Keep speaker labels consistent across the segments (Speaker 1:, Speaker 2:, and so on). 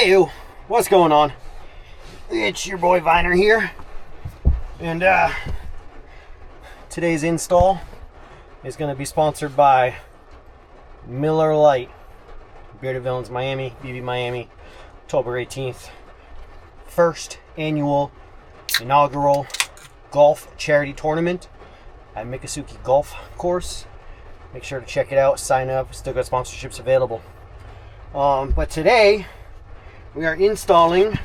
Speaker 1: Hey, what's going on? It's your boy Vinnner here, and today's install is going to be sponsored by Miller Lite, Bearded Villains Miami, BB Miami, October 18th. First annual inaugural golf charity tournament at Miccosukee Golf Course. Make sure to check it out, sign up, still got sponsorships available. But today we are installing,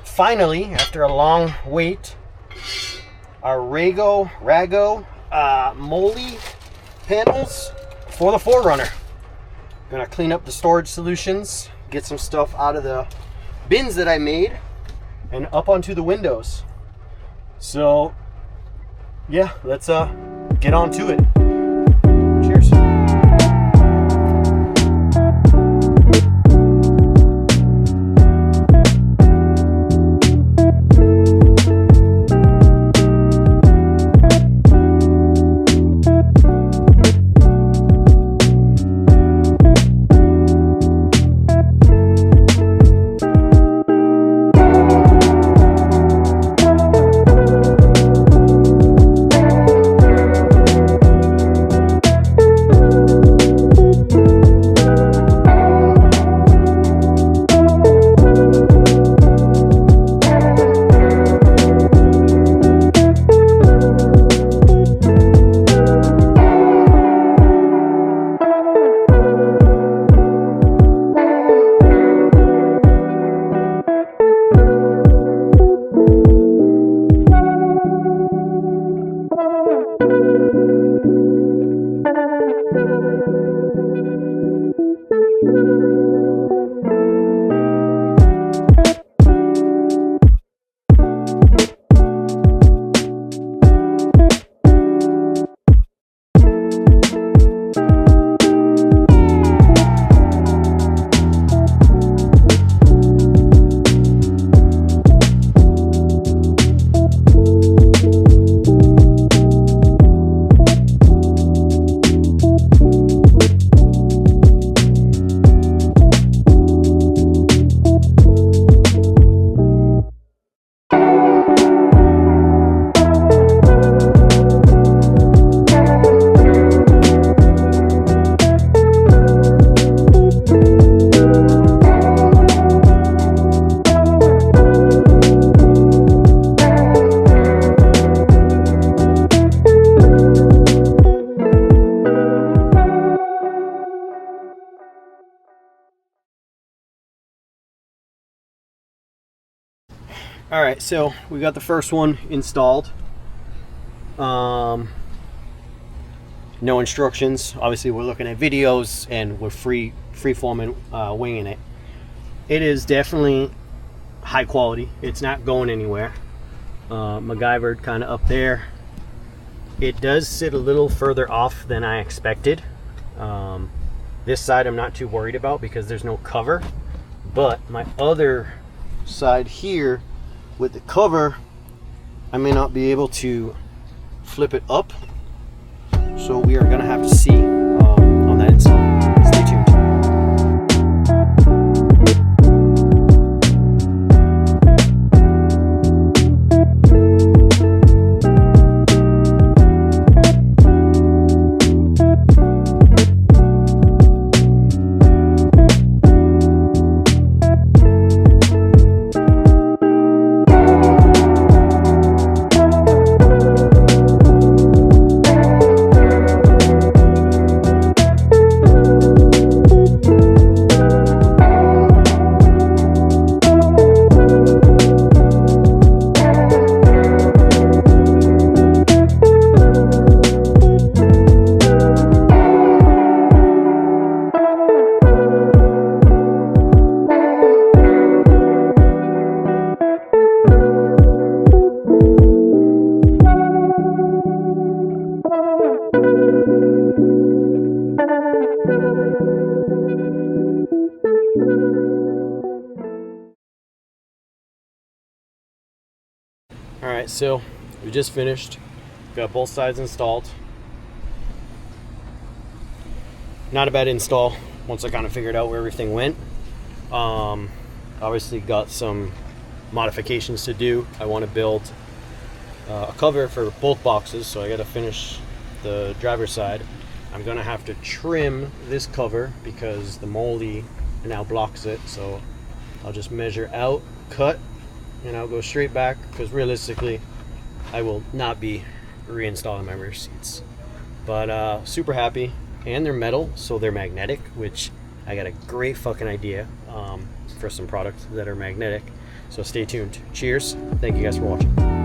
Speaker 1: finally, after a long wait, our Rago Molle panels for the 4Runner. Gonna clean up the storage solutions, get some stuff out of the bins that I made, and up onto the windows. So, yeah, let's get on to it. Cheers. Alright, so we got the first one installed. No instructions. Obviously we're looking at videos and we're free-forming, winging it. It is definitely high quality. It's not going anywhere. MacGyvered kind of up there. It does sit a little further off than I expected. This side I'm not too worried about because there's no cover, but my other side here with the cover, I may not be able to flip it up, so we are gonna have to see on that install. Stay tuned. Alright, so we just finished. Got both sides installed. Not a bad install once I kind of figured out where everything went. Obviously got some modifications to do. I want to build a cover for both boxes, so I got to finish the driver's side. I'm gonna have to trim this cover because the Molle now blocks it, so I'll just measure out, cut, and I'll go straight back, because realistically I will not be reinstalling my rear seats. But super happy. And they're metal, so they're magnetic, which I got a great fucking idea for some products that are magnetic. So stay tuned. Cheers. Thank you guys for watching.